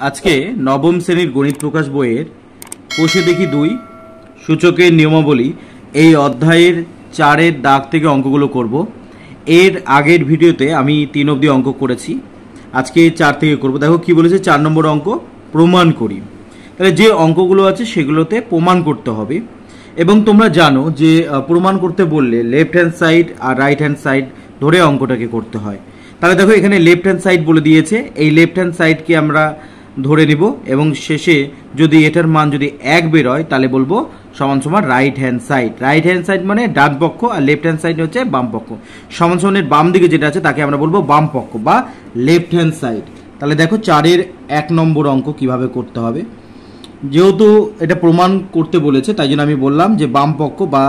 আজকে নবম শ্রেণীর গণিত প্রকাশ বইয়ের কোষে দেখি 2 সূচকের নিয়মাবলী এই অধ্যায়ের 4-এর দাগ থেকে অঙ্কগুলো করব। এর আগের ভিডিওতে আমি 3 অবধি অঙ্ক করেছি, আজকে 4 থেকে করব। দেখো কি বলেছে, 4 নম্বর অঙ্ক প্রমাণ করি। তাহলে যে অঙ্কগুলো আছে সেগুলোতে প্রমাণ করতে হবে, এবং তোমরা জানো যে প্রমাণ করতে বললে লেফট হ্যান্ড সাইড আর রাইট হ্যান্ড সাইড ধরে অঙ্কটাকে করতে হয়। তাহলে দেখো এখানে লেফট হ্যান্ড সাইড বলে দিয়েছে, এই লেফট হ্যান্ড সাইডকে আমরা ধরে নিব এবং শেষে যদি এটার মান যদি 1 বের হয় তাহলে বলবো সমান সমান right hand side. Right hand side মানে ডান পক্ষ, আর লেফট হ্যান্ড সাইড হচ্ছে বাম পক্ষ। সমান সমানের বাম দিকে যেটা আছে তাকে আমরা বলবো বাম পক্ষ বা লেফট হ্যান্ড সাইড। তাহলে দেখো 4-এর 1 নম্বর অঙ্ক কিভাবে করতে হবে। যেহেতু এটা প্রমাণ করতে বলেছে তাই জন্য আমি বললাম যে বাম পক্ষ বা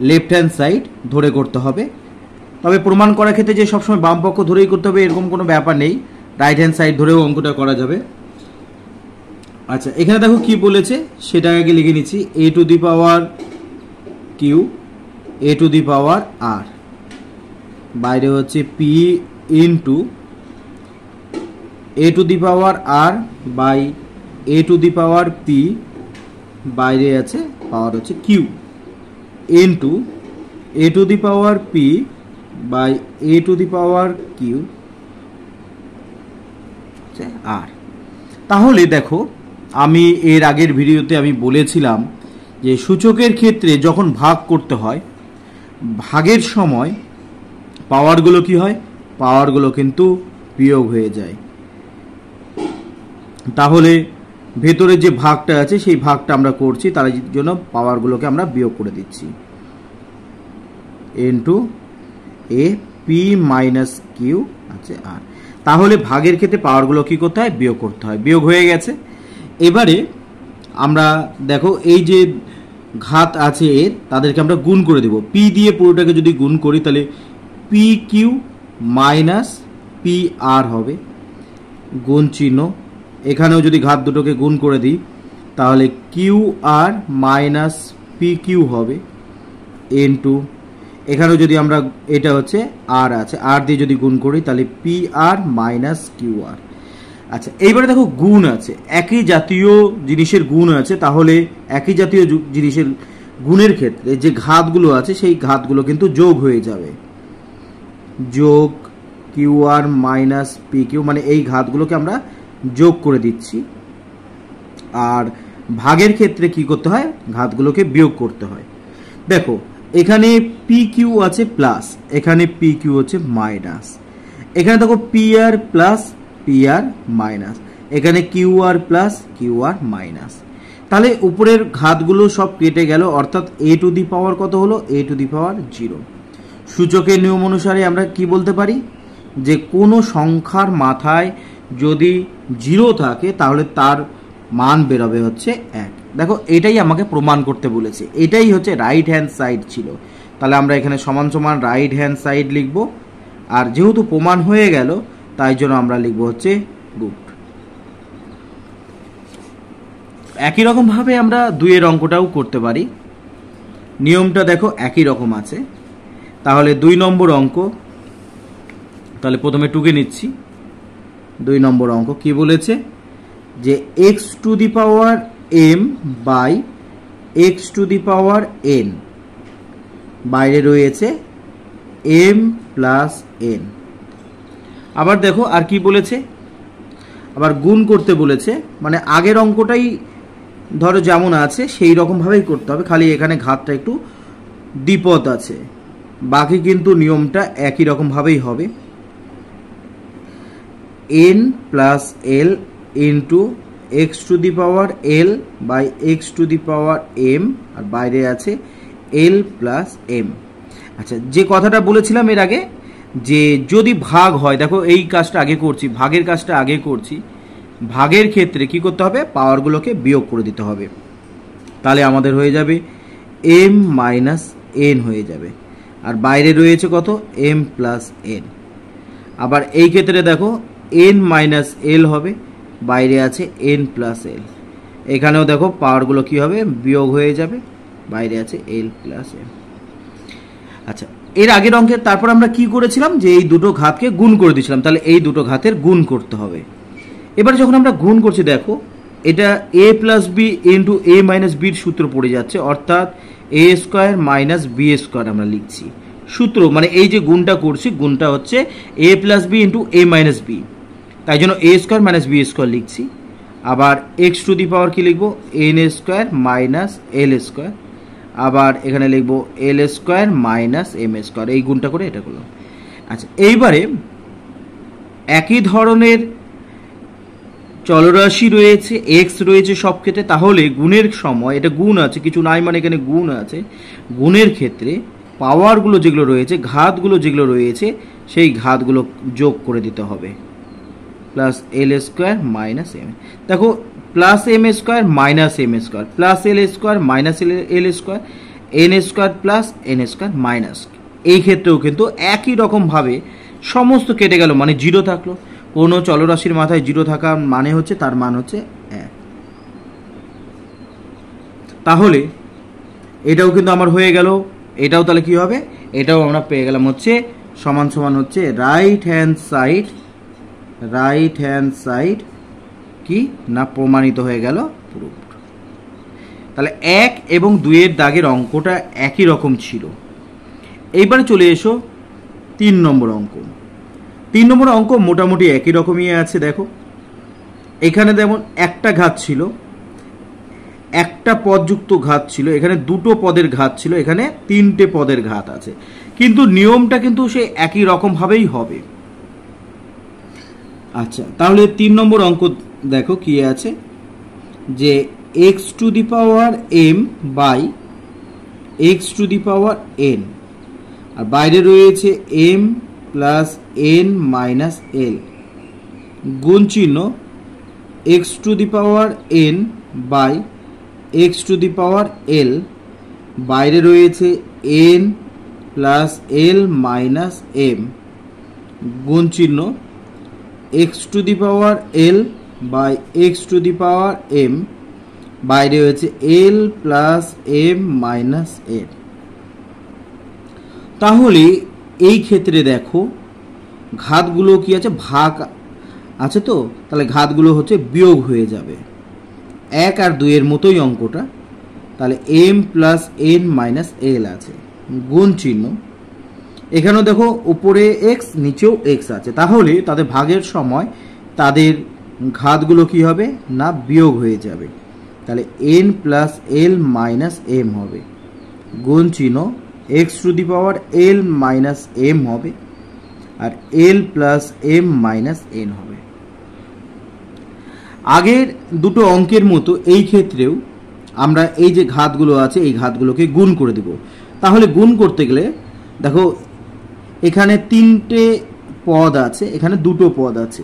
লেফট হ্যান্ড সাইড ধরে করতে হবে। তবে প্রমাণ করার ক্ষেত্রে যে সবসময় বাম পক্ষ ধরেই করতে হবে এরকম কোনো ব্যাপার নেই, রাইট হ্যান্ড সাইড ধরেও অঙ্কটা করা যাবে। আচ্ছা, এখানে দেখো কি বলেছে সেটা আগে লিখে নিচ্ছি। a to the power q a to the power r, বাইরে হচ্ছে p into a to the power r by a to the power p, বাইরে আছে পাওয়ার হচ্ছে q into a to the power p by a to the power q r. তাহলে দেখো আমি এর আগের ভিডিওতে আমি বলেছিলাম যে সূচকের ক্ষেত্রে যখন ভাগ করতে হয়, ভাগের সময় পাওয়ারগুলো কি হয়, পাওয়ারগুলো কিন্তু বিয়োগ হয়ে যায়। তাহলে ভেতরে যে ভাগটা আছে সেই ভাগটা আমরা করছি, তার জন্য পাওয়ারগুলোকে আমরা বিয়োগ করে দিচ্ছি। Into A P minus Q আছে আর। তাহলে ভাগের ক্ষেত্রে পাওয়ারগুলো কি করতে হয়, বিয়োগ করতে হয়। বিয়োগ হয়ে গেছে। এবারে আমরা দেখো এই যে ঘাত আছে এর, তাদেরকে আমরা গুণ করে দেব। পি দিয়ে পুরোটাকে যদি গুণ করি তাহলে P Q minus P R হবে, গুণ চিহ্ন। এখানেও যদি ঘাত দুটোকে গুণ করে দিই তাহলে Q R minus P Q হবে, ইন্টু এখানেও যদি আমরা এটা হচ্ছে আর আছে, আর দিয়ে যদি গুণ করি তাহলে P R minus Q R. আচ্ছা, এইবারে দেখো গুণ আছে, একই জাতীয় জিনিসের গুণ আছে, তাহলে একই জাতীয় জিনিসের গুণের ক্ষেত্রে যে ঘাতগুলো আছে সেই ঘাতগুলো কিন্তু যোগ হয়ে যাবে। যোগ Q R minus P Q, মানে এই ঘাতগুলোকে আমরা যোগ করে দিচ্ছি। আর ভাগের ক্ষেত্রে কি করতে হয়, ঘাতগুলোকে বিয়োগ করতে হয়। দেখো এখানে পি কিউ আছে প্লাস, এখানে পি কিউ হচ্ছে মাইনাস, এখানে দেখো P R plus P R minus, এখানে Q R plus Q R minus. তাহলে উপরের ঘাতগুলো সব কেটে গেল, অর্থাৎ এ টু দি পাওয়ার কত হলো, এ টু দি পাওয়ার 0। সূচকের নিয়ম অনুসারে আমরা কি বলতে পারি যে কোনো সংখ্যার মাথায় যদি 0 থাকে তাহলে তার মান বেরোবে হচ্ছে 1। দেখো এটাই আমাকে প্রমাণ করতে বলেছে, এটাই হচ্ছে রাইট হ্যান্ড সাইড ছিল। তাহলে আমরা এখানে সমান সমান রাইট হ্যান্ড সাইড লিখব, আর যেহেতু প্রমাণ হয়ে গেল তাই জন্য আমরা লিখব হচ্ছে রুট। একই রকম ভাবে আমরা 2-এর অঙ্কটাও করতে পারি, নিয়মটা দেখো একই রকম আছে। তাহলে 2 নম্বর অঙ্ক, তাহলে প্রথমে টুকে নিচ্ছি। 2 নম্বর অঙ্ক কি বলেছে যে x to the power m by x to the power n, বাইরে রয়েছে m প্লাস n। আবার দেখো আর কি বলেছে, আবার গুণ করতে বলেছে, মানে আগের অঙ্কটাই ধরো যেমন আছে সেই রকমভাবেই করতে হবে, খালি এখানে ঘাতটা একটু দ্বিপদ আছে, বাকি কিন্তু নিয়মটা একই রকমভাবেই হবে। n plus l into X to the power l by x to the power m, আর বাইরে আছে l প্লাস m। আচ্ছা, যে কথাটা বলেছিলাম এর আগে যে যদি ভাগ হয়, দেখো এই কাজটা আগে করছি, ভাগের কাজটা আগে করছি। ভাগের ক্ষেত্রে কি করতে হবে, পাওয়ারগুলোকে বিয়োগ করে দিতে হবে। তাহলে আমাদের হয়ে যাবে m মাইনাস n হয়ে যাবে, আর বাইরে রয়েছে কত, m প্লাস n। আবার এই ক্ষেত্রে দেখো n মাইনাস l হবে, বাইরে আছে n প্লাস l। এখানেও দেখো পাওয়ারগুলো কি হবে, বিয়োগ হয়ে যাবে, বাইরে আছে l প্লাস m। আচ্ছা, এর আগের অঙ্কের তারপর আমরা কি করেছিলাম যে এই দুটো ঘাতকে গুণ করে দিয়েছিলাম, তাহলে এই দুটো ঘাতের গুণ করতে হবে। এবারে যখন আমরা গুণ করছি দেখো এটা a plus B into A minus বির সূত্র পড়ে যাচ্ছে, অর্থাৎ A square minus B square আমরা লিখছি সূত্র, মানে এই যে গুণটা করছি গুণটা হচ্ছে এ plus B into A minus B, তাই জন্য এ স্কোয়ার মাইনাস বি স্কোয়ার লিখছি। আবার এক্স টু দি পাওয়ার কি লিখবো এন স্কোয়ার মাইনাস এল স্কোয়ার, আবার এখানে লিখবো এল স্কোয়ার মাইনাস এম স্কোয়ার, এই গুণটা করে এটা করলাম। আচ্ছা এইবারে একই ধরনের চলরাশি রয়েছে, এক্স রয়েছে সব ক্ষেত্রে, তাহলে গুণের সময় এটা গুণ আছে কিছু নাই মানে এখানে গুণ আছে, গুণের ক্ষেত্রে পাওয়ারগুলো যেগুলো রয়েছে ঘাতগুলো যেগুলো রয়েছে সেই ঘাতগুলো যোগ করে দিতে হবে, plus l square minus m. দেখো plus M square minus M square plus l square minus এল square n square plus n square minus, এই ক্ষেত্রেও কিন্তু একই রকমভাবে সমস্ত কেটে গেল মানে জিরো থাকলো। কোনো চলরাশির মাথায় জিরো থাকা মানে হচ্ছে তার মান হচ্ছে 1। তাহলে এটাও কিন্তু আমার হয়ে গেল, এটাও তাহলে কি হবে এটাও আমরা পেয়ে গেলাম হচ্ছে সমান সমান হচ্ছে রাইট হ্যান্ড সাইড কি না প্রমাণিত হয়ে গেল প্রুফড। তাহলে 1 এবং 2 এর দাগের অঙ্কটা একই রকম ছিল। এইবারে চলে এসো 3 নম্বর অঙ্ক। 3 নম্বর অঙ্ক মোটামুটি একই রকমই আছে। দেখো এখানে যেমন একটা ঘাত ছিল, একটা পদযুক্ত ঘাত ছিল, এখানে দুটো পদের ঘাত ছিল, এখানে 3টে পদের ঘাত আছে, কিন্তু নিয়মটা কিন্তু সেই একই রকমভাবেই হবে। আচ্ছা তাহলে 3 নম্বর অঙ্ক দেখো কি আছে যে x to the power m by x to the power n, আর বাইরে রয়েছে m plus n minus l, গুণ চিহ্ন x to the power n by x to the power l, বাইরে রয়েছে এন প্লাস এল মাইনাস এম, গুণ চিহ্ন x to the power l by x to the power m, বাইরে হয়েছে l plus M minus m. তাহলে এই ক্ষেত্রে দেখো ঘাতগুলো কি আছে ভাগ আছে, তো তাহলে ঘাতগুলো হচ্ছে বিয়োগ হয়ে যাবে, 1 আর 2 এর মতোই অঙ্কটা। তাহলে এম প্লাস এন মাইনাস এল আছে, গুণ চিহ্ন এখানেও দেখো উপরে এক্স নিচেও এক্স আছে, তাহলে তাদের ভাগের সময় তাদের ঘাতগুলো কি হবে না বিয়োগ হয়ে যাবে। তাহলে এন প্লাস এল মাইনাস এম হবে, গুণ চিহ্ন x to the power L minus M হবে, আর L plus M minus N হবে। আগের দুটো অঙ্কের মতো এই ক্ষেত্রেও আমরা এই যে ঘাতগুলো আছে এই ঘাতগুলোকে গুণ করে দেব। তাহলে গুণ করতে গেলে দেখো এখানে 3টে পদ আছে, এখানে 2টো পদ আছে,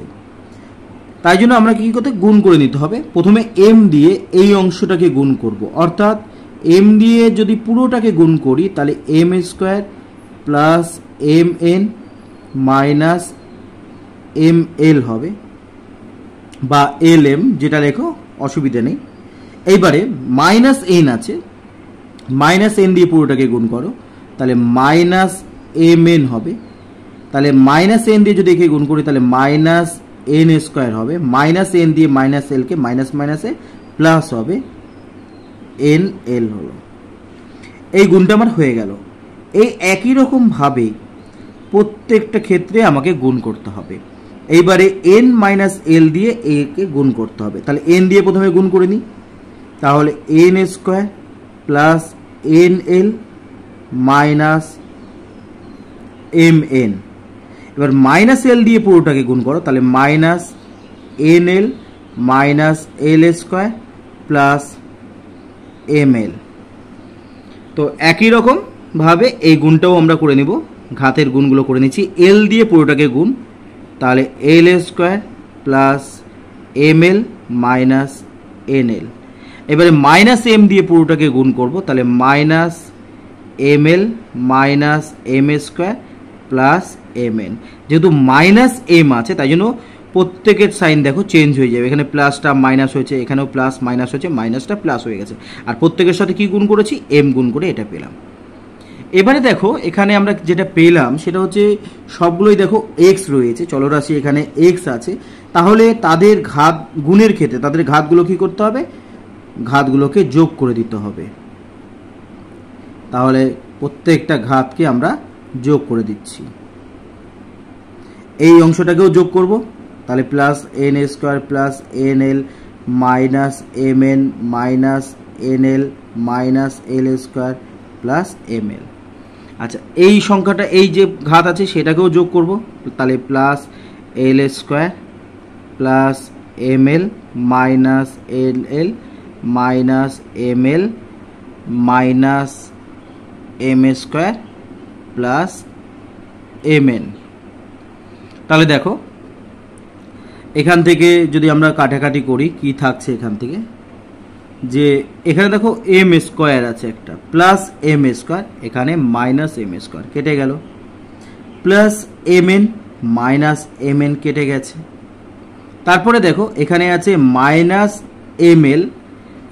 তাই জন্য আমরা কি করতে গুণ করে নিতে হবে। প্রথমে এম দিয়ে এই অংশটাকে গুণ করব, অর্থাৎ এম দিয়ে যদি পুরোটাকে গুণ করি তাহলে M square plus M N minus M L হবে, বা এল এম যেটা লেখো অসুবিধা নেই। এইবারে মাইনাস এন আছে, মাইনাস এন দিয়ে পুরোটাকে গুণ করো তাহলে মাইনাস এম এন হবে, তাহলে মাইনাস এন দিয়ে যদি একে গুণ করি তাহলে মাইনাস এন স্কোয়ার হবে, মাইনাস এন দিয়ে মাইনাস এলকে মাইনাস মাইনাসে প্লাস হবে এন এল হলো। এই গুণটা আমার হয়ে গেল। এই একই রকমভাবে প্রত্যেকটা ক্ষেত্রে আমাকে গুণ করতে হবে। এইবারে এন মাইনাস এল দিয়ে একে গুণ করতে হবে, তাহলে এন দিয়ে প্রথমে গুণ করে নিই, তাহলে N square plus N L minus M N. এবার মাইনাস এল দিয়ে পুরোটাকে গুণ করো তাহলে মাইনাস এন এল মাইনাস এল স্কোয়ার প্লাস এম এল। তো একই রকম ভাবে এই গুণটাও আমরা করে নিব, ঘাতের গুণগুলো করে নিচ্ছি। এল দিয়ে পুরোটাকে গুণ তাহলে l square plus M l minus N l. এবারে মাইনাস এম দিয়ে পুরোটাকে গুণ করব তাহলে minus M l minus M square plus M n. যেহেতু মাইনাস এম আছে তাই জন্য প্রত্যেকের সাইন দেখো চেঞ্জ হয়ে যাবে, এখানে প্লাসটা মাইনাস হয়েছে, এখানেও প্লাস মাইনাস হয়েছে, মাইনাসটা প্লাস হয়ে গেছে, আর প্রত্যেকের সাথে কি গুণ করেছি এম গুণ করে এটা পেলাম। এবারে দেখো এখানে আমরা যেটা পেলাম সেটা হচ্ছে সবগুলোই দেখো এক্স রয়েছে, চলরাশি এখানে এক্স আছে, তাহলে তাদের ঘাত গুণের ক্ষেত্রে তাদের ঘাতগুলো কি করতে হবে, ঘাতগুলোকে যোগ করে দিতে হবে। তাহলে প্রত্যেকটা ঘাতকে আমরা যোগ করে দিচ্ছি। এই অংশটাকেও যোগ করব, তাহলে plus n square plus N L minus M N minus N L minus এল স্কোয়ার প্লাস এম এল। আচ্ছা, এই সংখ্যাটা এই যে ঘাত আছে সেটাকেও যোগ করব, তাহলে plus l square plus M l minus l l minus M l minus M square plus M n. তাহলে দেখো এখান থেকে যদি আমরা কাটাকাটি করি কি থাকছে এখান থেকে, যে এখানে দেখো এম স্কোয়ার আছে একটা প্লাস এম স্কোয়ার, এখানে মাইনাস এম স্কোয়ার কেটে গেল, plus M N minus M N কেটে গেছে। তারপরে দেখো এখানে আছে মাইনাস এম এল,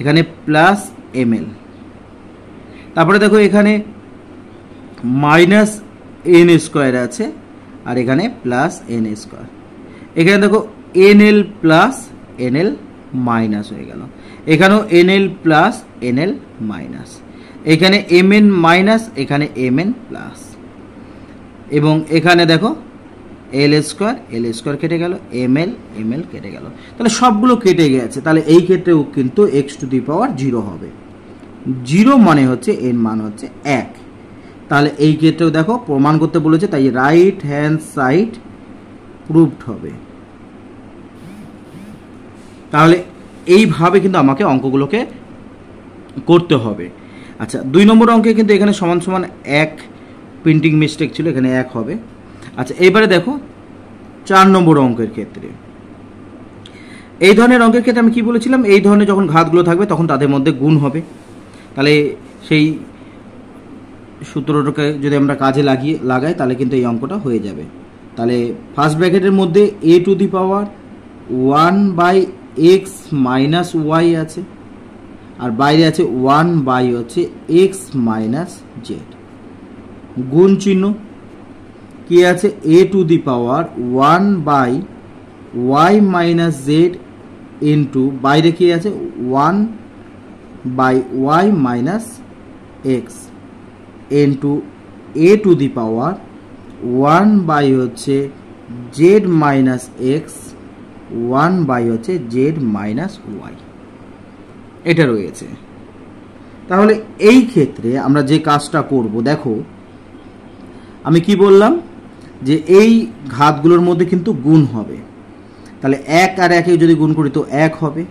এখানে প্লাস এম এল। তারপরে দেখো এখানে মাইনাস এন স্কোয়ার আছে আর এখানে প্লাস এন স্কোয়ার। এখানে দেখো N L plus N L minus হয়ে গেল, এখানেও N L plus N L minus, এখানে এম এন মাইনাস এখানে এম এন প্লাস, এবং এখানে দেখো এল স্কোয়ার কেটে গেল, এম এল কেটে গেল। তাহলে সবগুলো কেটে গেছে। তাহলে এই ক্ষেত্রেও কিন্তু এক্স টু দি পাওয়ার 0 হবে। 0 মানে হচ্ছে এন মান হচ্ছে 1। তাহলে এই ক্ষেত্রেও দেখো প্রমাণ করতে বলেছে, তাই রাইট হ্যান্ড সাইড প্রুভড হবে। তাহলে এইভাবে কিন্তু আমাকে অঙ্কগুলোকে করতে হবে। আচ্ছা, 2 নম্বর অঙ্কে কিন্তু এখানে সমান সমান 1 প্রিন্টিং মিস্টেক ছিল, এখানে 1 হবে। আচ্ছা, এবারে দেখো 4 নম্বর অঙ্কের ক্ষেত্রে, এই ধরনের অঙ্কের ক্ষেত্রে আমি কি বলেছিলাম, এই ধরনের যখন ঘাতগুলো থাকবে তখন তাদের মধ্যে গুণ হবে। তাহলে সেই সূত্রটাকে যদি আমরা কাজে লাগাই তাহলে কিন্তু এই অঙ্কটা হয়ে যাবে। তাহলে ফার্স্ট ব্র্যাকেটের মধ্যে a to the power 1/x minus y আছে, আর বাইরে আছে 1 হচ্ছে x মাইনাস জেড, গুণ চিহ্ন কি আছে, a to the power 1/y minus z into বাইরে কি আছে 1/y minus x into a to the পাওয়ার 1 হচ্ছে জেড মাইনাস এক্স 1 হচ্ছে জেড মাইনাস ওয়াই, এটা রয়েছে। তাহলে এই ক্ষেত্রে আমরা যে কাজটা করব, দেখো আমি কি বললাম যে এই ঘাতগুলোর মধ্যে কিন্তু গুণ হবে। তাহলে 1 আর 1 যদি গুণ করি তো 1 হবে।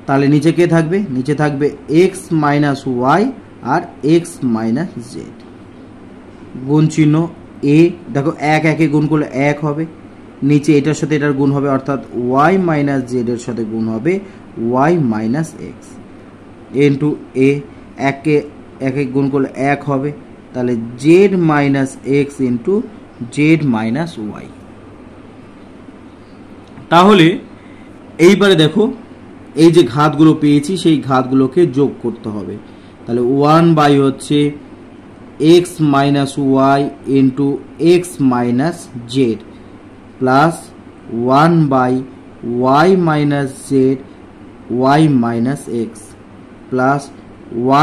তাহলে নিচে কে থাকবে, নিচে থাকবে x মাইনাস ওয়াই আর x মাইনাস জেড, গুণ চিহ্ন এ। দেখো 1 1 গুণ করলে 1 হবে, নিচে এটার সাথে এটার গুণ হবে, অর্থাৎ y মাইনাস জেড এর সাথে গুণ হবে y minus x into A. 1 গুণ করলে 1 হবে, তাহলে Z minus x into Z minus Y. তাহলে এইবারে দেখো এই যে ঘাতগুলো পেয়েছি সেই ঘাতগুলোকে যোগ করতে হবে। তাহলে 1 হচ্ছে x minus y into x minus z plus 1/y minus z y minus x plus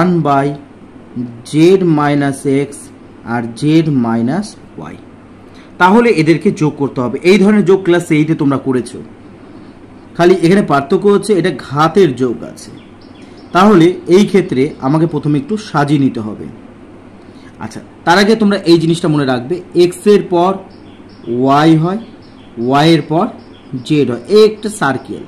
1/z minus x আর জেড মাইনাস ওয়াই। তাহলে এদেরকে যোগ করতে হবে। এই ধরনের যোগ ক্লাস 8-এ তোমরা করেছো, খালি এখানে পার্থক্য হচ্ছে এটা ঘাতের যোগ আছে। তাহলে এই ক্ষেত্রে আমাকে প্রথমে একটু সাজিয়ে নিতে হবে। আচ্ছা, তার আগে তোমরা এই জিনিসটা মনে রাখবে, এক্স এর পর ওয়াই হয়, ওয়াই এর পর জেড হয়। এই একটা সার্কেল,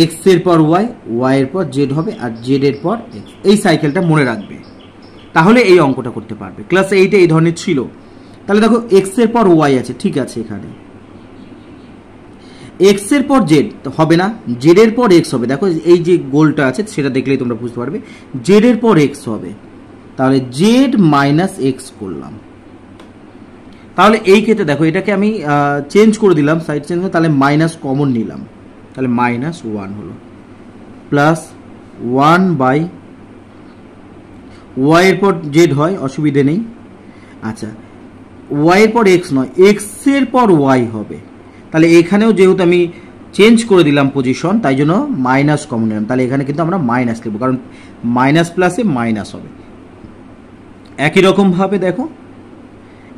এক্স এর পর ওয়াই, ওয়াই এর পর জেড হবে আর জেড এর পর এক্স। এই সাইকেলটা মনে রাখবে, তাহলে এই অঙ্কটা করতে পারবে। ক্লাস 8-এ এই ধরনের ছিল। তাহলে দেখো এক্স এর পর ওয়াই আছে, ঠিক আছে, এখানে এক্স এর পর জেড হবে না, জেড এর পর এক্স হবে। দেখো এই যে গোলটা আছে সেটা দেখলেই তোমরা বুঝতে পারবে, জেড এর পর এক্স হবে। তাহলে জেড মাইনাস এক্স করলাম। তাহলে এই ক্ষেত্রে দেখো এটাকে আমি চেঞ্জ করে দিলাম, সাইড চেঞ্জ করে, তাহলে মাইনাস কমন নিলাম, তাহলে মাইনাস 1 হলো, প্লাস 1/y এর পর জেড হয়, অসুবিধে নেই। আচ্ছা, ওয়াই এর পর এক্স নয়, এক্স এর পর ওয়াই হবে, তাহলে এখানেও যেহেতু আমি চেঞ্জ করে দিলাম পজিশন, তাই জন্য মাইনাস কমন নিলাম। তাহলে এখানে কিন্তু আমরা মাইনাস লিখব, কারণ মাইনাস প্লাসে মাইনাস হবে। একই রকমভাবে দেখো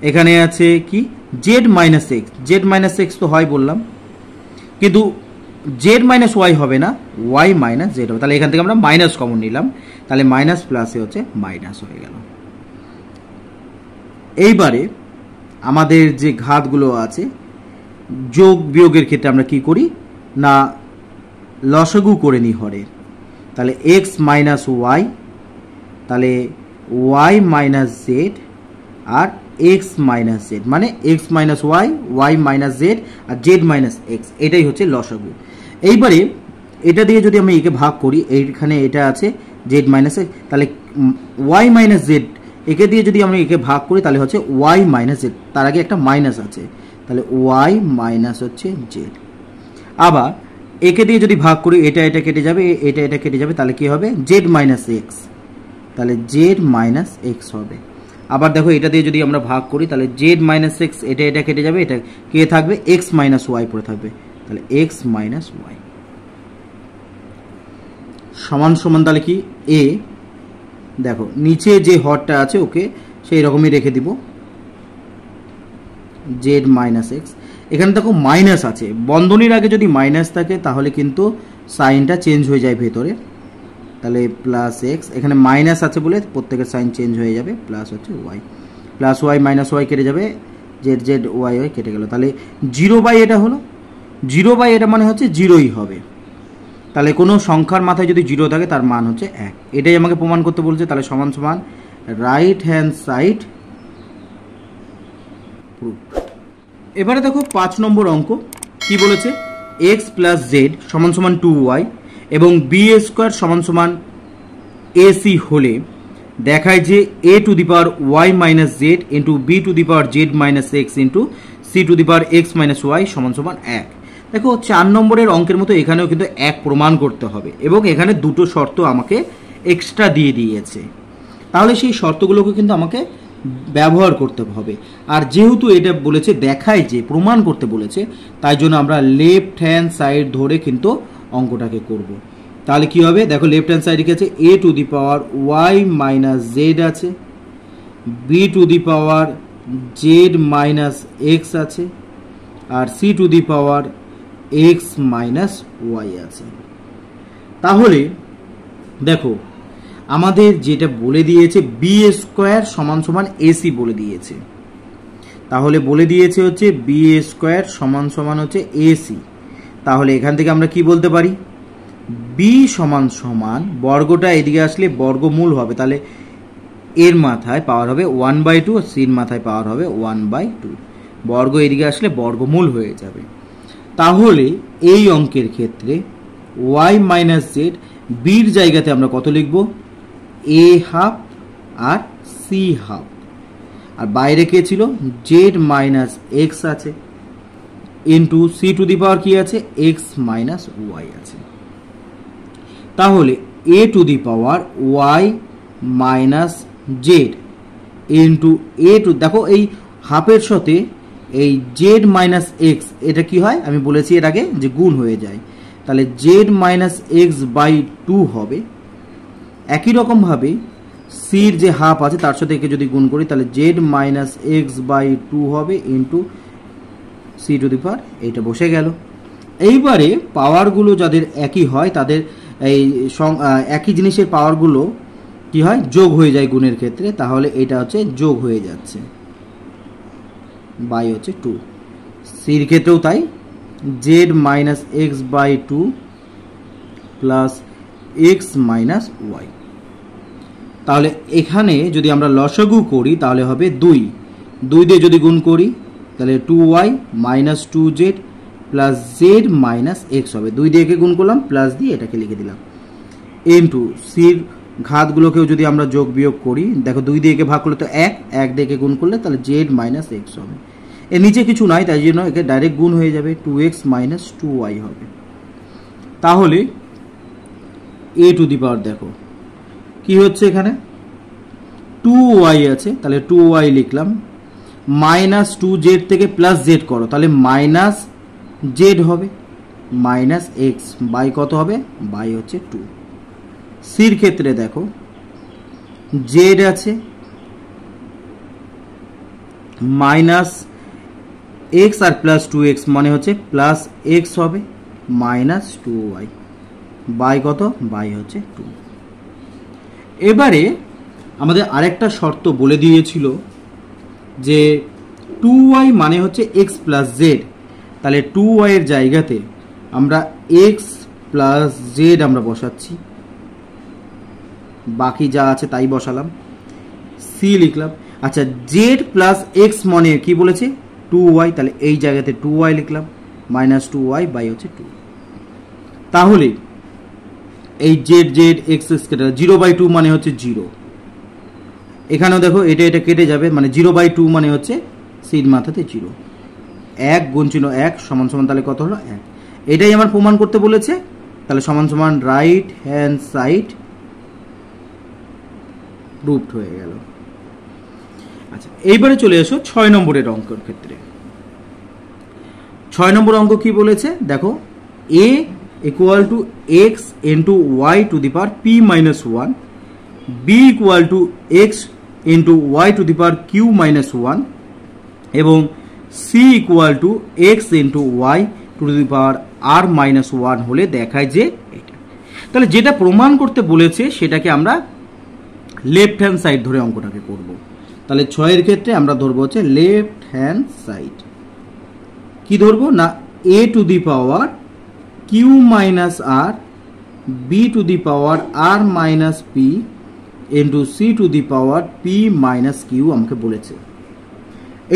এখানে আছে কি Z minus x, Z minus x তো হয় বললাম, কিন্তু জেড মাইনাস ওয়াই হবে না, ওয়াই মাইনাস জেড হবে। তাহলে এখান থেকে আমরা মাইনাস কমন নিলাম, তাহলে মাইনাস প্লাসে হচ্ছে মাইনাস হয়ে গেল। এইবারে আমাদের যে ঘাতগুলো আছে যোগ বিয়োগের ক্ষেত্রে আমরা কি করি না লসাগু করে নিই হরের। তাহলে এক্স মাইনাস ওয়াই, তাহলে ওয়াই মাইনাস জেড আর এক্স মাইনাস জেড, মানে x minus y, y minus z আর জেড মাইনাস এক্স, এটাই হচ্ছে লসাগু। এইবারে এটা দিয়ে যদি আমি একে ভাগ করি, এইখানে এটা আছে জেড মাইনাস এক্স, তাহলে ওয়াই মাইনাস জেড, একে দিয়ে যদি আমরা একে ভাগ করি তাহলে হচ্ছে ওয়াই মাইনাস জেড, তার আগে একটা মাইনাস আছে, তাহলে ওয়াই মাইনাস হচ্ছে জেড। আবার একে দিয়ে যদি ভাগ করি, এটা এটা কেটে যাবে, এটা এটা কেটে যাবে, তাহলে কি হবে জেড মাইনাস এক্স, তাহলে জেড মাইনাস এক্স হবে। আবার দেখো এটা দিয়ে যদি আমরা ভাগ করি তাহলে জেড মাইনাস এক্স, এটা এটা কেটে যাবে, এটা কে থাকবে এক্স মাইনাস ওয়াই পড়ে থাকবে, তাহলে এক্স মাইনাস ওয়াই সমান সমান তাহলে কি এ, দেখো নিচে যে হরটা আছে ওকে সেই রকমই রেখে দিব, জেড মাইনাস এক্স। এখানে দেখো মাইনাস আছে, বন্ধনীর আগে যদি মাইনাস থাকে তাহলে কিন্তু সাইনটা চেঞ্জ হয়ে যায় ভেতরে, তাহলে প্লাস এক্স, এখানে মাইনাস আছে বলে প্রত্যেকের সাইন চেঞ্জ হয়ে যাবে, প্লাস হচ্ছে Y, plus Y minus Y কেটে যাবে, জেড জেড ওয়াই ওয়াই কেটে গেল, তাহলে জিরো বাই এটা হলো, জিরো বাই এটা মানে হচ্ছে জিরোই হবে। তাহলে কোনো সংখ্যার মাথায় যদি জিরো থাকে তার মান হচ্ছে এক, এটাই আমাকে প্রমাণ করতে বলছে। তাহলে সমান সমান রাইট হ্যান্ড সাইড প্রুফ। এবারে দেখো 5 নম্বর অঙ্ক কি বলেছে, এক্স প্লাস জেড সমান সমান 2y এবং বি স্কোয়ার সমান সমান এসি হলে দেখায় যে a to the power y minus z into b to the power z minus x into c to the power x minus y সমান সমান 1। দেখো 4 নম্বরের অঙ্কের মতো এখানেও কিন্তু 1 প্রমাণ করতে হবে, এবং এখানে দুটো শর্ত আমাকে এক্সট্রা দিয়ে দিয়েছে, তাহলে সেই শর্তগুলোকে কিন্তু আমাকে ব্যবহার করতে হবে। আর যেহেতু এটা বলেছে দেখায় যে প্রমাণ করতে বলেছে, তাই জন্য আমরা লেফট হ্যান্ড সাইড ধরে কিন্তু অঙ্কটাকে করব। তাহলে কি হবে দেখো লেফট হ্যান্ড সাইডে কি আছে, a to the power y minus z আছে, b to the power z minus x আছে, আর c to the power x minus y আছে। তাহলে দেখো আমাদের যেটা বলে দিয়েছে বি স্কোয়ার সমান সমান এসি বলে দিয়েছে, তাহলে বলে দিয়েছে হচ্ছে বি স্কোয়ার সমান সমান হচ্ছে এসি। তাহলে এখান থেকে আমরা কি বলতে পারি, বি সমান সমান বর্গটা এদিকে আসলে বর্গমূল হবে, তাহলে এর মাথায় পাওয়ার হবে 1/2 আর সির মাথায় পাওয়ার হবে 1/2, বর্গ এদিকে আসলে বর্গমূল হয়ে যাবে। তাহলে এই অঙ্কের ক্ষেত্রে ওয়াই মাইনাস জেড, বির জায়গাতে আমরা কত লিখব, এ হাফ আর সি হাফ, আর বাইরে কে ছিল জেড মাইনাস এক্স আছে, into c to the power কি আছে এক্স মাইনাস ওয়াই আছে। তাহলে a to the power y minus z into a to, দেখো এই হাফের সাথে এই জেড মাইনাস এক্স এটা কি হয় আমি বলেছি এর আগে যে গুণ হয়ে যায়, তাহলে জেড মাইনাস এক্স বাই 2 হবে। একই রকমভাবে সির যে হাফ আছে তার সাথে একে যদি গুণ করি তাহলে জেড মাইনাস এক্স বাই 2 হবে ইন্টু সি টু দি পাওয়ার, এইটা বসে গেল। এইবারে পাওয়ারগুলো যাদের একই হয় তাদের এই একই জিনিসের পাওয়ারগুলো কি হয় যোগ হয়ে যায় গুণের ক্ষেত্রে, তাহলে এটা হচ্ছে যোগ হয়ে যাচ্ছে বাই হচ্ছে 2, সির ক্ষেত্রেও তাই Z minus X by 2 plus X minus Y. তাহলে এখানে যদি আমরা লসাগু করি তাহলে হবে 2 দিয়ে যদি গুণ করি তাহলে 2y minus 2z plus Z minus x হবে, 2 দিয়ে একে গুণ করলাম প্লাস দিয়ে এটাকে লিখে দিলাম, ইন্টু সির ঘাতগুলোকেও যদি আমরা যোগ বিয়োগ করি, দেখো 2 দিয়ে একে ভাগ করলে তো 1 দিয়ে একে গুণ করলে তাহলে জেড মাইনাস এক্স হবে, এর নিচে কিছু নাই তাই জন্য একে ডাইরেক্ট গুণ হয়ে যাবে, 2x মাইনাস 2y হবে। তাহলে এ টু দি পাওয়ার দেখো কি হচ্ছে এখানে 2y আছে, তাহলে 2y লিখলাম, মাইনাস 2z থেকে প্লাস জেড করো তাহলে মাইনাস জেড হবে মাইনাস এক্স বাই কত হবে, বাই হচ্ছে 2। সির ক্ষেত্রে দেখো জেড আছে মাইনাস এক্স আর প্লাস 2x মানে হচ্ছে প্লাস এক্স হবে মাইনাস 2y বাই কত, বাই হচ্ছে 2। এবারে আমাদের আরেকটা শর্ত বলে দিয়েছিল যে 2y মানে হচ্ছে x প্লাস জেড, তাহলে 2y এর জায়গাতে আমরা x প্লাস জেড আমরা বসাচ্ছি, বাকি যা আছে তাই বসালাম, সি লিখলাম। আচ্ছা জেড প্লাস এক্স মানে কি বলেছে 2y, তাহলে এই জায়গাতে 2y লিখলাম মাইনাস 2y বাই হচ্ছে 2। তাহলে এই জেড জেড এক্স এক্স কেটে 0/2 মানে হচ্ছে 0, এখানেও দেখো এটা এটা কেটে যাবে, মানে 0/2 মানে হচ্ছে সির মাথাতে 0, 1 গুণ চিহ্ন 1 সমান সমান তাহলে কত হলো 1। এটাই আমার প্রমাণ করতে বলেছে, তাহলে সমান সমান রাইট হ্যান্ড সাইড প্রুভড হয়ে গেল। আচ্ছা এইবারে চলে এসো 6 নম্বরের অঙ্কের ক্ষেত্রে। 6 নম্বর অঙ্ক কি বলেছে দেখো, a equal to x into y to the power p minus 1, b equal to x into y to the power q minus 1 এবং c equal to x into y to the power r minus 1 হলে দেখায় যে এটা। তাহলে যেটা প্রমাণ করতে বলেছে সেটাকে আমরা লেফট হ্যান্ড সাইড ধরে অঙ্কটাকে করব। তাহলে 6 এর ক্ষেত্রে আমরা ধরবো হচ্ছে লেফট হ্যান্ড সাইড। কি ধরবো না a to the power q minus r, b to the power r minus p into c to the power p minus q আমাকে বলেছে।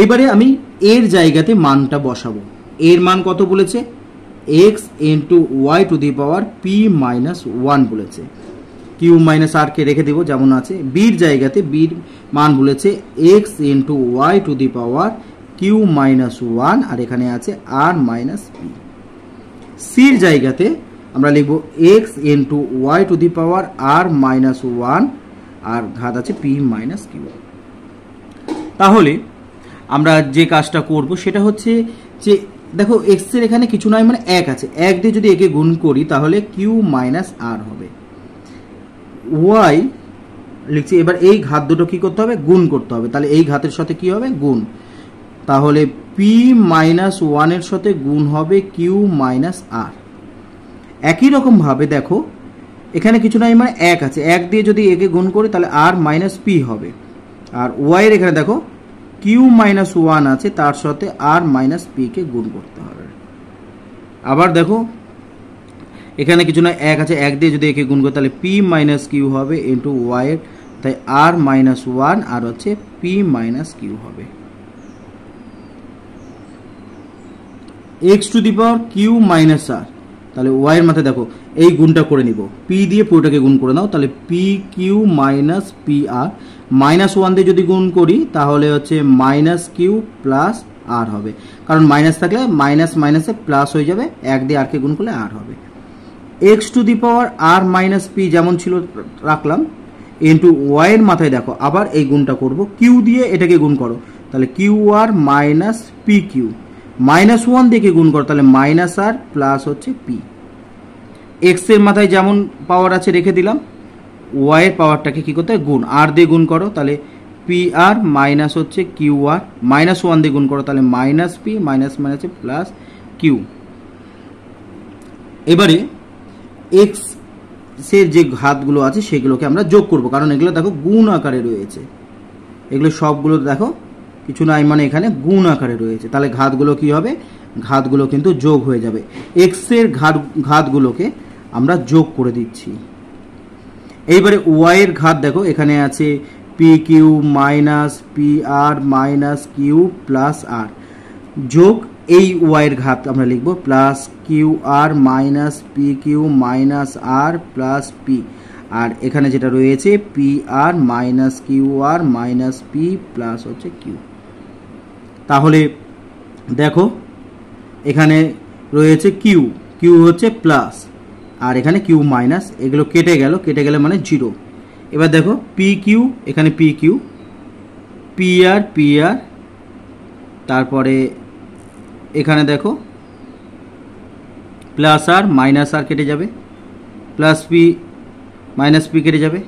এইবারে আমি এর জায়গাতে মানটা বসাবো। এর মান কত বলেছে, x into y to the power p minus 1 বলেছে, q minus r কে রেখে দেব যেমন আছে। বির জায়গাতে বির মান বলেছে x into y to the power q minus 1 আর এখানে আছে r minus p। সির জায়গাতে আমরা লিখব x into y to the power r minus 1 আর ঘাত আছে p minus q। তাহলে আমরা যে কাজটা করব সেটা হচ্ছে যে দেখো x এর এখানে কিছু নয় মানে 1 আছে, 1 দিয়ে যদি একে গুণ করি তাহলে q minus r হবে, y লিখছি। এবার এই ঘাত দুটো কি করতে হবে, গুণ করতে হবে, তাহলে এই ঘাতের সাথে কি হবে গুণ, তাহলে p minus 1 এর সাথে গুণ হবে q minus r। একই রকম ভাবে দেখো এখানে কিছু নাই মানে 1 আছে, 1 দিয়ে যদি একে গুণ করি তাহলে r minus p হবে, আর y এর এখানে দেখো q minus 1 আছে তার সাথে r minus p কে গুণ করতে হবে। আবার দেখো এখানে কিছু না 1 আছে, 1 দিয়ে যদি একে গুণ করি তাহলে p minus q হবে ইনটু y এর, তাই r minus 1 আর হচ্ছে p minus q হবে। x to the power q minus r, তাহলে y এর মাথায় দেখো এই গুণটা করে নিব, p দিয়ে পুরোটাকে গুণ করে নাও, তাহলে p q minus p r, minus 1 দিয়ে যদি গুণ করি তাহলে হচ্ছে মাইনাস q প্লাস r হবে, কারণ মাইনাস থাকলে মাইনাস মাইনাসে প্লাস হয়ে যাবে, 1 দিয়ে r কে গুণ করলে r হবে। x to the power r minus p যেমন ছিল রাখলাম ইনটু y এর মাথায় দেখো আবার এই গুণটা করব, q দিয়ে এটাকে গুণ করো তাহলে qr মাইনাস pq, মাইনাস 1 দিয়ে গুণ করো তাহলে মাইনাস r প্লাস হচ্ছে p। x এর মাথায় যেমন পাওয়ার আছে রেখে দিলাম, y এর পাওয়ারটাকে কি করতে হয় গুণ, r দিয়ে গুণ করো তাহলে pr মাইনাস হচ্ছে qr, মাইনাস 1 দিয়ে গুণ করো তাহলে মাইনাস p, মাইনাস মাইনাসে প্লাস q। এবারে x এর যে ঘাতগুলো আছে সেগুলোকে আমরা যোগ করব, কারণ এগুলো দেখো গুণ আকারে রয়েছে, এগুলো সবগুলো দেখো কিছু নাই মানে এখানে গুণ আকারে রয়েছে, তাহলে ঘাতগুলো কি হবে, ঘাতগুলো কিন্তু যোগ হয়ে যাবে। x এর ঘাতগুলোকে আমরা যোগ করে দিচ্ছি। এইবারে y এর ঘাত দেখো এখানে আছে pq minus pr minus q plus r, যোগ এই y এর ঘাত আমরা লিখব plus qr minus pq minus r plus p, আর এখানে যেটা রয়েছে pr minus qr minus p plus হচ্ছে q। তাহলে দেখো এখানে রয়েছে q, q হচ্ছে প্লাস আর এখানে q মাইনাস, এগুলো কেটে গেলে মানে 0। এবার দেখো pq এখানে pq, pr pr, তারপরে এখানে দেখো প্লাস আর মাইনাস আর কেটে যাবে, প্লাস পি মাইনাস পি কেটে যাবে,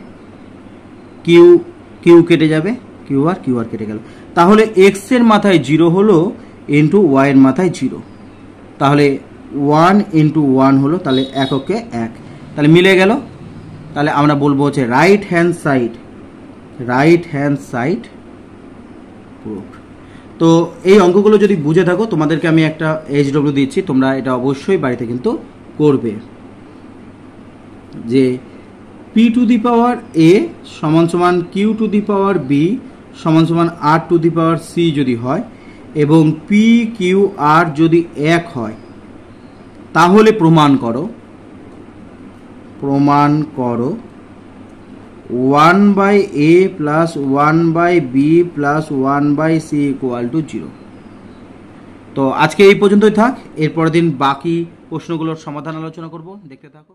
কিউ কিউ কেটে যাবে, কিউ আর কেটে গেল। তাহলে এক্স এর মাথায় 0 হলো ইন্টু ওয়াই এর মাথায় 0, তাহলে 1 ইন্টু 1 হলো, তাহলে এককে 1, তাহলে মিলে গেল। তাহলে আমরা বলবো হচ্ছে রাইট হ্যান্ড সাইড প্রুফড। তো এই অঙ্কগুলো যদি বুঝে থাকো, তোমাদেরকে আমি একটা HW দিচ্ছি, তোমরা এটা অবশ্যই বাড়িতে কিন্তু করবে, যে p two the power a সমান সমান q two the power b সমান সমান r two the power c যদি হয়, এবং p q r যদি 1 হয়, তাহলে প্রমাণ করো 1/a plus 1/b plus 1/c equal to 0। তো আজকে এই পর্যন্তই থাক, এরপরের দিন বাকি প্রশ্নগুলোর সমাধান আলোচনা করব, দেখতে থাকো।